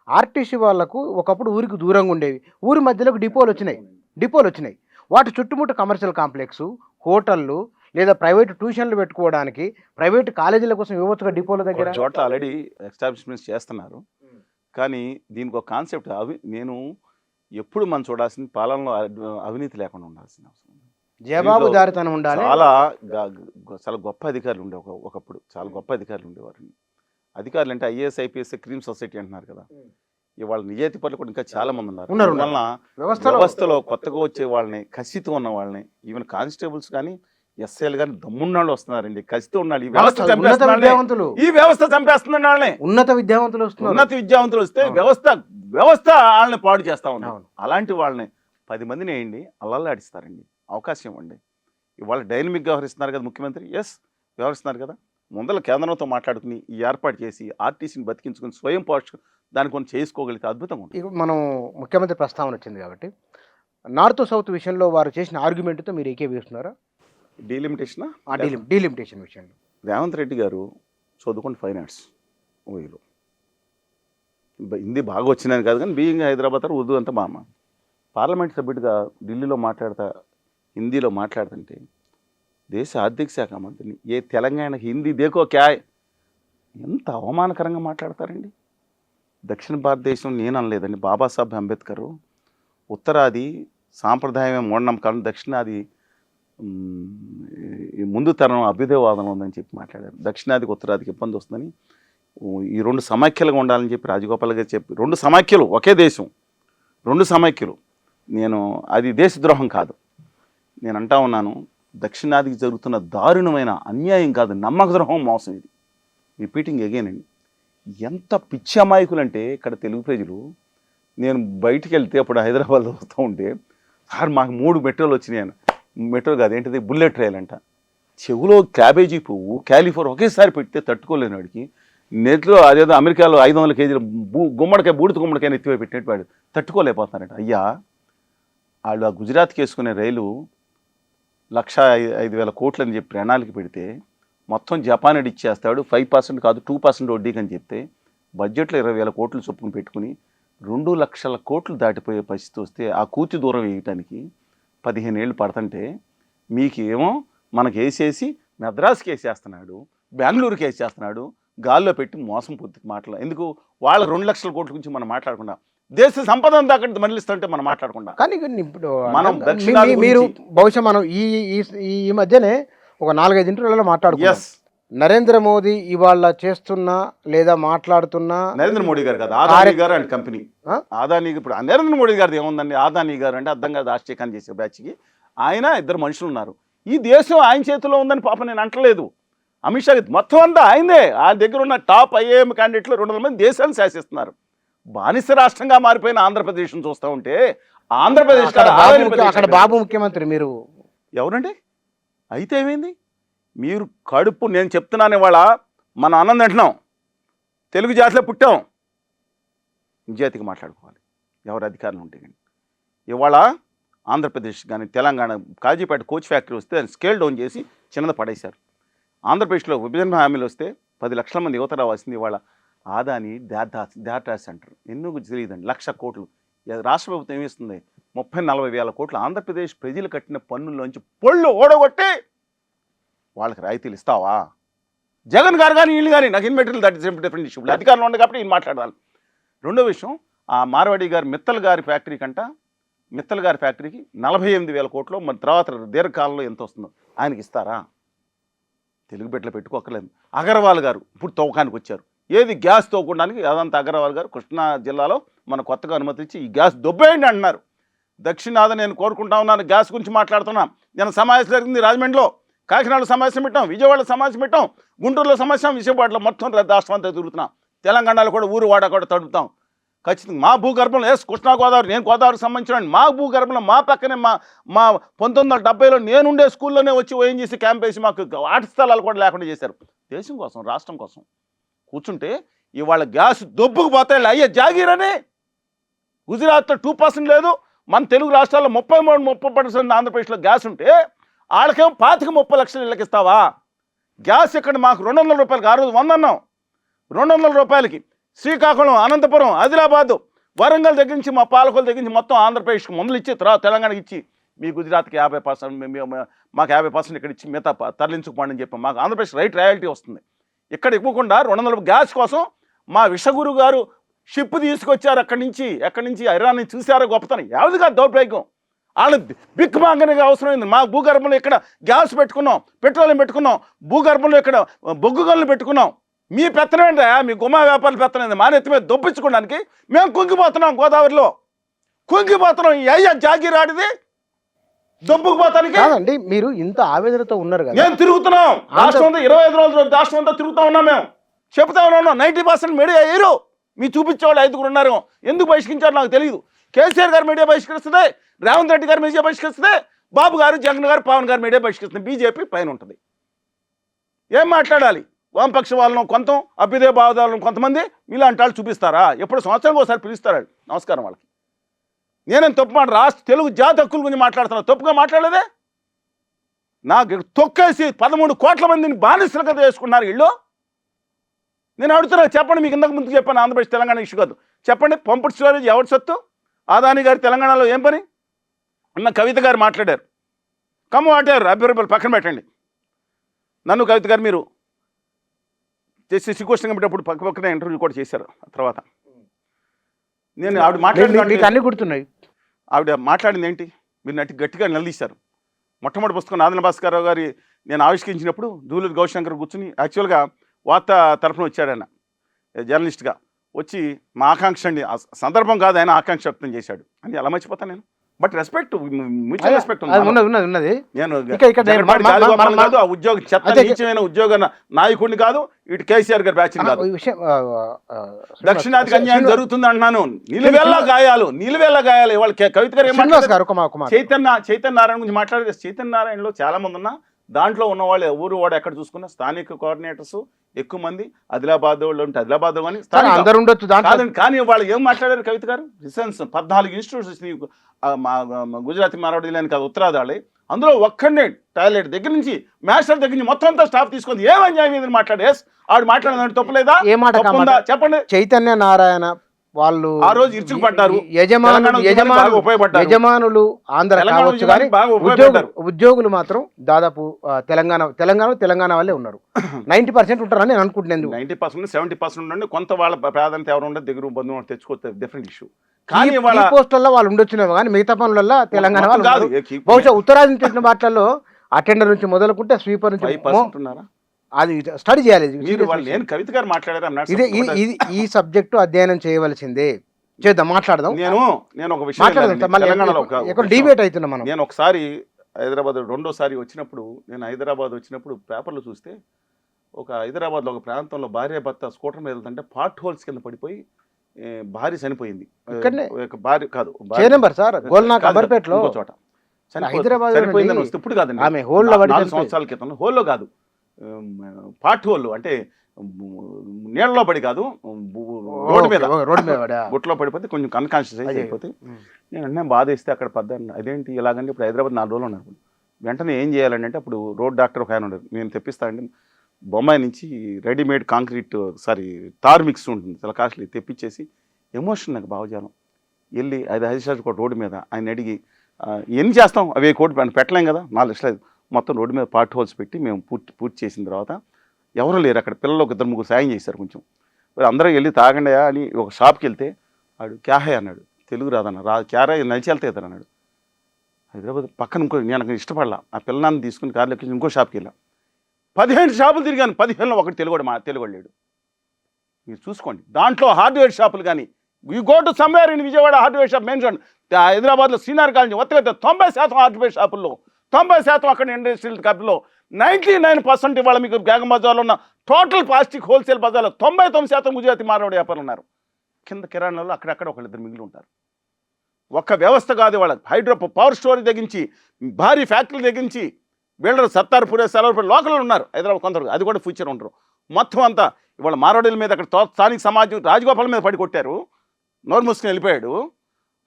RTC వాళ్ళకు ఒకప్పుడు ఊరికి దూరంగా ఉండేవి. ఊరి మధ్యలోకి డిపోలొచ్చినాయి. వాటి చుట్టుముట్టు కమర్షియల్ కాంప్లెక్సు, హోటళ్ళు లేదా ప్రైవేట్ ట్యూషన్‌లు పెట్టుకోవడానికి, ప్రైవేట్ కాలేజీల కోసం ఇవ్వచ్చుగా డిపోల దగ్గర. కొన్ని చోట్ల ఆల్రెడీ ఎస్టాబ్లిష్మెంట్స్ చేస్తున్నారు. కానీ దీనికి ఒక కాన్సెప్ట్ నేను ఎప్పుడు మనం చూడాల్సింది పాలనలో అవినీతి లేకుండా ఉండాల్సిన అవసరం ఉంది. జవాబుదారీతనం ఉండాలి. చాలా గొప్ప అధికారులు ఉండే ఒకప్పుడు చాలా గొప్ప అధికారులు ఉండేవారు. అధికారులు అంటే ఐఏఎస్ ఐపీఎస్ క్రీమ్ సొసైటీ అంటున్నారు కదా, ఇవాళ నిజాయితీ పట్ల కూడా ఇంకా చాలా మంది ఉన్నారు. వలన వ్యవస్థలో కొత్తగా వచ్చే వాళ్ళని, కసితో ఉన్న వాళ్ళని, ఈవెన్ కానిస్టేబుల్స్ కానీ ఎస్ఐలు కానీ దమ్మున్నాళ్ళు వస్తున్నారండి, కసితో ఉన్నాడు. ఈ వ్యవస్థ చంపేస్తున్న వాళ్ళని ఉన్నత విద్యావంతులు వస్తే వ్యవస్థ వాళ్ళని పాడు చేస్తా ఉన్నారు. అలాంటి వాళ్ళని 10 మందిని వేయండి, అల్లల్లాడిస్తారండి. అవకాశం ఇవ్వండి. ఇవాళ డైనమిక్గా వ్యవహరిస్తున్నారు కదా ముఖ్యమంత్రి. వ్యవహరిస్తున్నారు కదా. ముందల కేంద్రంతో మాట్లాడుకుని ఈ ఏర్పాటు చేసి ఆర్టీసీని బతికించుకుని స్వయం పోషక దానికి కొన్ని చేసుకోగలిగితే అద్భుతంగా ఉంటుంది. మనం ముఖ్యమంత్రి ప్రస్తావన వచ్చింది కాబట్టి నార్త్ సౌత్ విషయంలో వారు చేసిన ఆర్గ్యుమెంట్తో మీరు ఏకీభవిస్తున్నారా? డీలిమిటేషన్ విషయంలో రేవంత్ రెడ్డి గారు చదువుకుని ఫైన్ ఆర్ట్స్ ఓయిలో హిందీ బాగా వచ్చిందని కాదు, కానీ బీయింగ్ హైదరాబాద్ ఉర్దూ అంతా మా అమ్మ పార్లమెంట్ సభ్యుడిగా ఢిల్లీలో హిందీలో మాట్లాడుతుంటే దేశ ఆర్థిక శాఖ మంత్రిని ఏ తెలంగాణ హిందీ దేకో క్యా ఎంత అవమానకరంగా మాట్లాడతారండి. దక్షిణ భారతదేశం నేను అనలేదండి, బాబాసాహెబ్ అంబేద్కర్ ఉత్తరాది సాంప్రదాయమే మూఢనమ్మకాలు, దక్షిణాది ముందు తరం అభ్యుదయవాదం ఉందని చెప్పి మాట్లాడారు. దక్షిణాదికి ఉత్తరాదికి ఇబ్బంది వస్తుందని ఈ 2 సమాఖ్యలుగా ఉండాలని చెప్పి రాజగోపాల్ గారు చెప్పి 2 సమాఖ్యలు ఒకే దేశం 2 సమాఖ్యలు అది దేశద్రోహం కాదు. నేను అంటా ఉన్నాను, దక్షిణాదికి జరుగుతున్న దారుణమైన అన్యాయం కాదు, నమ్మక ద్రోహం, మోసం. ఇది రిపీటింగ్ అగైన్ అండి. ఎంత పిచ్చి అమాయకులంటే ఇక్కడ తెలుగు ప్రజలు. నేను బయటికి వెళ్తే అప్పుడు హైదరాబాద్లో వస్తూ ఉంటే, సార్ మాకు 3 మెట్రోలు వచ్చినాయి. మెట్రో కాదు ఏంటిది, బుల్లెట్ రైల్ అంట. చెవులో క్యాబేజీ పువ్వు క్యాలిఫోర్ ఒకేసారి పెడితే తట్టుకోలేని వాడికి నెట్లో అదేదో అమెరికాలో 500 కేజీల బూడిద గుమ్మడికాయ ఎత్తివై పెట్టినట్టు వాడు తట్టుకోలేకపోతున్నారట. అయ్యా వాళ్ళు ఆ గుజరాత్కి వేసుకునే రైలు 1,05,000 కోట్లు అని చెప్పి ప్రణాళిక పెడితే మొత్తం జపాన్ ఇచ్చేస్తాడు, 5% కాదు 2% వడ్డీకి అని చెప్తే బడ్జెట్లో 20,000 కోట్లు చొప్పున పెట్టుకుని 2 లక్షల కోట్లు దాటిపోయే పరిస్థితి వస్తే ఆ కూతి దూరం వేయటానికి 15 ఏళ్ళు పడుతుంటే మీకేమో మనకు వేసేసి మద్రాసుకి వేసేస్తున్నాడు, బెంగళూరుకి వేసేస్తున్నాడు, గాల్లో పెట్టి మోసం పూర్తికి మాటలు ఎందుకు. వాళ్ళ 2 లక్షల కోట్ల గురించి మనం మాట్లాడకుండా, దేశ సంపదను దాకా మళ్ళిస్తుంటే మనం మాట్లాడకుండా. కానీ ఇప్పుడు మీరు బహుశా మనం ఈ మధ్యనే ఒక 4-5 ఇంటర్వ్యూలలో మాట్లాడుకున్నాం. నరేంద్ర మోదీ ఇవాళ చేస్తున్న లేదా మాట్లాడుతున్న, నరేంద్ర మోడీ గారు కాదు, ఆదానీ గారు అండ్ కంపెనీ. ఆదానీ ఇప్పుడు నరేంద్ర మోడీ గారిది ఏముందండి, ఆదానీ గారు అంటే అర్థం కాదు, ఆశ్చర్యకాన్ని చేసే బ్యాచ్కి ఆయన 2 మనుషులు ఉన్నారు. ఈ దేశం ఆయన చేతిలో ఉందని పాప నేను అంటలేదు. అమిత్ షా మొత్తం అంతా ఆయనదే. ఆ దగ్గర ఉన్న టాప్ ఐఏఎం క్యాండిడేట్లు 200 మంది దేశాన్ని శాసిస్తున్నారు. బానిస రాష్ట్రంగా మారిపోయిన ఆంధ్రప్రదేశ్ను చూస్తూ ఉంటే, ఆంధ్రప్రదేశ్ అక్కడ బాబు ముఖ్యమంత్రి మీరు ఎవరండి? అయితే ఏమైంది? మీరు కడుపు, నేను చెప్తున్నాను ఇవాళ మన అన్నం తింటున్నాం, తెలుగు జాతిలో పుట్టాం, నిజాయితీగా మాట్లాడుకోవాలి ఎవరు అధికారులు ఉంటే. కానీ ఇవాళ ఆంధ్రప్రదేశ్ కానీ తెలంగాణ కాజీపేట కోచ్ ఫ్యాక్టరీ వస్తే దాన్ని స్కేల్ డౌన్ చేసి చిన్నది పడేశారు. ఆంధ్రప్రదేశ్లో విభజన హామీలు వస్తే 10 లక్షల మంది యువత రావాల్సింది ఇవాళ ఆదాని డేటా సెంటర్ ఎందుకు తెలియదండి, 1,00,000 కోట్లు. రాష్ట్ర ప్రభుత్వం ఏమిస్తుంది? 30-40 వేల కోట్లు ఆంధ్రప్రదేశ్ ప్రజలు కట్టిన పన్నుల్లోంచి పొళ్ళు ఓడగొట్టి వాళ్ళకి రాయితీలు ఇస్తావా? జగన్ గారు కానీ వీళ్ళు కానీ, నాకు ఇన్మెటీరియల్ దట్ డిఫరెంట్ ఇష్యూ. అధికారంలో ఉంది కాబట్టి ఈయన మాట్లాడాలి. రెండో విషయం, ఆ మార్వాడి గారు మిత్తల్ గారి ఫ్యాక్టరీకి 48,000 కోట్లు, మరి తర్వాత దీర్ఘకాలంలో ఎంత వస్తుందో ఆయనకి ఇస్తారా? తెలుగు బిడ్డలు పెట్టుకోకలేదు. అగర్వాల్ గారు ఇప్పుడు తవ్వకానికి వచ్చారు. ఏది గ్యాస్ తవ్వడానికి, అదంతా అగర్వాల్ గారు కృష్ణా జిల్లాలో మన కొత్తగా అనుమతి ఇచ్చి ఈ గ్యాస్ దొబ్బేయండి అంటున్నారు. దక్షిణాది నేను కోరుకుంటా ఉన్నాను, గ్యాస్ గురించి మాట్లాడుతున్నా. నేను సమావేశం జరిగింది రాజమండ్రిలో, కాకినాడలో సమావేశం పెట్టాం, విజయవాడలో సమావేశం పెట్టాం, గుంటూరులో సమావేశం, విజయవాడలో మొత్తం రాష్ట్రం అంతా తిరుగుతున్నాం, తెలంగాణలో కూడా ఊరు వాడ కూడా తడుపుతాం. ఖచ్చితంగా మా భూగర్భంలో కృష్ణా గోదావరి, నేను గోదావరికి సంబంధించిన మా భూగర్భంలో మా పక్కనే మా 1970లో నేనుండే స్కూల్లోనే వచ్చి ఓఎన్జీసీ క్యాంప్ వేసి మాకు ఆట స్థలాలు కూడా లేకుండా చేశారు. దేశం కోసం, రాష్ట్రం కోసం కూర్చుంటే ఇవాళ గ్యాస్ దొబ్బుకు పోతాయి. అయ్యే జాగీరని గుజరాత్లో 2% లేదు, మన తెలుగు రాష్ట్రాల్లో 33-30% ఆంధ్రప్రదేశ్లో గ్యాస్ ఉంటే వాళ్ళకేమో 25-30 లక్షలు ఇళ్ళకి ఇస్తావా? గ్యాస్ ఇక్కడ మాకు 200 రూపాయలకి, ఆ రోజు 100 అన్నాం, 200 రూపాయలకి శ్రీకాకుళం, అనంతపురం, ఆదిలాబాద్, వరంగల్ దగ్గర నుంచి మా పాలకొల దగ్గర నుంచి మొత్తం ఆంధ్రప్రదేశ్కి మందులు ఇచ్చి తర్వాత తెలంగాణకి ఇచ్చి మీ గుజరాత్కి 50%, మాకు 50% ఇక్కడ ఇచ్చి మిగతా తరలించుకోండి అని చెప్పి మాకు ఆంధ్రప్రదేశ్ రైట్ రాయల్టీ వస్తుంది. ఇక్కడ ఇవ్వకుండా 200 గ్యాస్ కోసం మా విషగురు గారు షిప్ తీసుకొచ్చారు ఎక్కడి నుంచి ఇరాన్ నుంచి చూసారో గొప్పతనం. ఎవరిది కాదు దౌర్భాగ్యం, వాళ్ళ బిక్ మాంగనికి అవసరమైంది. మా భూగర్భంలో ఇక్కడ గ్యాస్ పెట్టుకున్నాం, పెట్రోలియం పెట్టుకున్నాం, భూగర్భంలో ఇక్కడ బొగ్గు గనులు పెట్టుకున్నాం. మీ పెత్తనం ఏంటా, మీ గుమ్మా వ్యాపారాలు పెత్తనం మా నెత్తి మీద దొప్పించుకోవడానికి మేము కుంగిపోతున్నాం, గోదావరిలో కుంగిపోతున్నాం. ఈ అయ్యా జాగీరాడిది దొబ్బుకుపోతానికి కాదండి. మీరు ఇంత ఆవేదనతో ఉన్నారు కదా, నేను తిరుగుతున్నాం రాష్ట్రం అంతా 25 రోజులు రాష్ట్రం అంతా తిరుగుతా ఉన్నాం. మేము చెప్తా ఉన్నాం 90% మీడియా వేయరు, మీ చూపించేవాళ్ళు 5గురు ఉన్నారు. ఎందుకు బహిష్కరించారో నాకు తెలియదు. కేసీఆర్ గారు మీడియా బహిష్కరిస్తుంది, రేవంత్ రెడ్డి గారు మీడియా బహిష్కరిస్తుంది, బాబు గారు, జగన్ గారు, పవన్ గారు మీడియా బహిష్కరిస్తుంది. బీజేపీ పైన ఉంటుంది. ఏం మాట్లాడాలి? వామపక్ష వాళ్ళను కొంత, అభ్యుదయ భావదాలను కొంతమంది ఇలాంటి వాళ్ళు చూపిస్తారా? ఎప్పుడు సంవత్సరానికి ఒకసారి పిలుస్తారా? నమస్కారం వాళ్ళకి. నేనేం తప్పు మాట రాష్ట్ర తెలుగు జాతి హక్కుల గురించి మాట్లాడుతున్నా, తప్పుగా మాట్లాడలేదే. నాకు తొక్కేసి 13 కోట్ల మందిని బానిసలుగా చేసుకున్నారు వీళ్ళు. నేను అడుగుతున్నా, చెప్పండి. మీకు ఇంతకు ముందు చెప్పాను, ఆంధ్రప్రదేశ్ తెలంగాణ ఇష్యూ కాదు. చెప్పండి, పంపుడు స్టోరేజ్ ఎవరి సొత్తు? అదాని గారు తెలంగాణలో ఏం పని? అన్న కవిత గారు మాట్లాడారు, కమ్మ వాటారు అభ్యర్థులు పక్కన పెట్టండి. నన్ను కవిత గారు మీరు చేసి సిగ్గుష్టంగా పెట్టేప్పుడు పక్కనే ఇంటర్వ్యూ కూడా చేశారు. తర్వాత నేను ఆవిడ మాట్లాడి అన్ని గుర్తున్నాయి. ఆవిడ మాట్లాడింది ఏంటి? మీరు నటి గట్టిగా నిలదీశారు. మొట్టమొదటి పుస్తకం నాదన భాస్కరరావు గారి నేను ఆవిష్కరించినప్పుడు దూలూరు గౌశంకర్ కూర్చుని యాక్చువల్గా వార్తా తరఫున వచ్చాడు ఆయన, జర్నలిస్ట్గా వచ్చి మా ఆకాంక్ష అండి, సందర్భం కాదు ఆయన ఆకాంక్ష వ్యక్తం చేశాడు అని ఎలా మర్చిపోతాను నేను. బట్ రెస్పెక్ట్, మ్యూచువల్ రెస్పెక్ట్ ఉన్నది. నేను కాదు, ఆ ఉద్యోగ చెత్త నీచమైన ఉద్యోగ నాయకుడిని కాదు, ఇటు కేసీఆర్ గారి బ్యాచ్ కాదు. దక్షిణాదికి అన్యాయం జరుగుతుంది అంటున్నాను. నిలువెల్లా గాయాలు ఇవాళ కవిత గారు చైతన్య నారాయణ గురించి మాట్లాడేది. చైతన్య నారాయణలో చాలా మంది ఉన్నా దాంట్లో ఉన్న వాళ్ళు ఊరు వాడు ఎక్కడ చూసుకున్నా స్థానిక కోఆర్డినేటర్స్ ఎక్కువ మంది. ఆదిలాబాద్ వాళ్ళు ఉంటే ఆదిలాబాద్ అని అందరూ ఉండొచ్చు కాదండి. కానీ వాళ్ళు ఏం మాట్లాడారు కవిత గారు? రిసెన్స్ 14 ఇన్స్టిట్యూట్స్ మా గుజరాతీ మారవాడి లేని కాదు, ఉత్తరాదాళి, అందులో ఒక్కడే టాయిలెట్ దగ్గర నుంచి మాస్టర్ దగ్గర నుంచి మొత్తం అంతా స్టాఫ్ తీసుకుంది. ఏం అన్యాయం ఏదని మాట్లాడే ఆవిడ మాట్లాడేదాన్ని తప్పులేదా? చెప్పండి. చైతన్య నారాయణ వాళ్ళు ఆ రోజు ఇరుచుకుపడ్డారు. యజమానులు ఆంధ్ర కావచ్చు, కానీ ఉద్యోగులు మాత్రం దాదాపు తెలంగాణ వాళ్ళే ఉన్నారు. 90% ఉంటారని నేను అనుకుంటున్నాను. 90%, 70% ఉండండి. కొంత వాళ్ళ ప్రాధాన్యత ఎవరు ఉండదు, దగ్గర బంధువులు తెచ్చుకోవచ్చు, డిఫరెంట్ ఇష్యూ. కానీ పోస్టుల్లో వాళ్ళు ఉండొచ్చునేమో, కానీ మిగతా పనులలో తెలంగాణ వాళ్ళు కాదు. బహుశా ఉత్తరాది నుంచి వాటిల్లో అటెండర్ నుంచి మొదలుకుంటే స్వీపర్ నుంచి అది స్టడీ చేయాలి. నేను కవిత గారు మాట్లాడారు, ఈ సబ్జెక్టు అధ్యయనం చేయవలసిందే. చేద్దాం, మాట్లాడదాం. నేను ఒక విషయం డిబేట్ అవుతున్నాం మనం. నేను ఒకసారి హైదరాబాద్ రెండోసారి వచ్చినప్పుడు, హైదరాబాద్ వచ్చినప్పుడు పేపర్లు చూస్తే ఒక హైదరాబాద్లో ఒక ప్రాంతంలో భార్య భర్త స్కూటర్ మీద వెళ్తుంటే పార్ట్ హోల్స్ కింద పడిపోయి భార్య చనిపోయింది. భార్య కాదు, చోట చనిపోయిందని వస్తే ఇప్పుడు కాదండి, 4 సంవత్సరాల క్రితం. హోల్లో కాదు, పార్ట్ హోల్ అంటే నీళ్ళలో పడి కాదు, రోడ్డు మీద గుట్లో పడిపోతే కొంచెం అన్కాన్షియస్ అయిపోతే నేను బాధేస్తే అక్కడ అదేంటి ఇలాగంటే ఇప్పుడు హైదరాబాద్ 4 రోజులు ఉన్నారు. వెంటనే ఏం చేయాలంటే అంటే అప్పుడు రోడ్ డాక్టర్ ఒక ఆయన ఉండదు, నేను తెప్పిస్తానండి బొంబాయి నుంచి రెడీమేడ్ కాంక్రీట్ తార్ మిక్స్ ఉంటుంది, చాలా కాస్ట్లీ, తెప్పించేసి ఎమోషన్ నాకు భావజాలం వెళ్ళి 5 కోటి రోడ్డు మీద ఆయన అడిగి ఎన్ని చేస్తాం, అవి 1 కోటి పెట్టలేం కదా, 4 లక్షలు మొత్తం రోడ్డు మీద పార్ట్ హోల్స్ పెట్టి మేము పూర్తి చేసిన తర్వాత ఎవరు లేరు అక్కడ, పిల్లలు 2-3 సాయం చేశారు. కొంచెం అందరూ వెళ్ళి తాగండియా అని ఒక షాప్కి వెళ్తే ఆడు క్యాహే అన్నాడు, తెలుగు రాదన్న క్యారా నడిచి వెళ్తాయి అన్నాడు. హైదరాబాద్ పక్కన నేను ఇష్టపడలా, ఆ పిల్లనాన్ని తీసుకుని కార్లో ఎక్కించి ఇంకో షాప్కి వెళ్ళా. 15 షాపులు తిరిగాను, 15లో ఒకటి తెలుగు లేడు. మీరు చూసుకోండి. దాంట్లో హార్డ్వేర్ షాపులు కానీ, you go to somewhere in Vijayawada hardware shop mention, హైదరాబాద్లో శ్రీనగర్ కాలనీ ఒత్తగా 90% హార్డ్వేర్ షాపుల్లో, 90% అక్కడ ఇండస్ట్రియల్ క్యాపిటల్లో, 99% ఇవాళ మీకు బ్యాగం బజార్లో ఉన్న టోటల్ ప్లాస్టిక్ హోల్సేల్ బజార్లో 99% గుజరాతీ మారవాడి వ్యాపారులు ఉన్నారు. కింద కిరాణాల్లో అక్కడక్కడ 1-2 మిగిలి ఉంటారు. ఒక్క వ్యవస్థ కాదు వాళ్ళ, హైడ్రో పవర్ స్టోరేజ్ తగ్గించి, భారీ ఫ్యాక్టరీలు తగ్గించి, బిల్డర్ సత్తార్పూరే సెలవుపూర్ లోకల్ ఉన్నారు హైదరాబాద్ కొందరు, అది కూడా ఫ్యూచర్ ఉంటారు. మొత్తం అంతా ఇవాళ మారవాడీల మీద అక్కడ స్థానిక సమాజం రాజగోపాల్ మీద పడి కొట్టారు, నోరు మూసుకుని వెళ్ళిపోయాడు.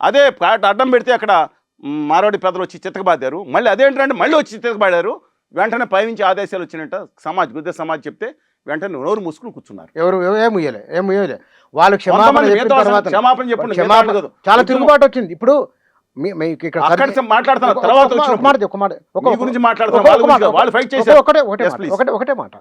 అదే అడ్డం పెడితే అక్కడ మారవాడి పెద్దలు వచ్చి చితకబాదారు. మళ్ళీ అదేంటంటే మళ్ళీ వచ్చి చితకబాడారు. వెంటనే పైనుంచి ఆదేశాలు వచ్చినట్ట గుద్ద సమాజ్ చెప్తే వెంటనే నోరు మూసుకుని కూర్చున్నారు. ఎవరు ఏం ముయ్యలే వాళ్ళు క్షమాపణ కొంతమంది చెప్పిన మిగతా తర్వాత క్షమాపణ చెప్పండి, మిగతా వాళ్ళు కాదు. చాలా తిరుగుబాటు వచ్చింది. ఇప్పుడు ఇక్కడ అక్కడ మాట్లాడుతున్నారు తర్వాత ఒక మాట మీ గురించి మాట్లాడుతున్నారు, వాళ్ళ గురించి వాళ్ళు ఫైట్ చేశారు. ఒకటే Yes, please. ఒకటే మాట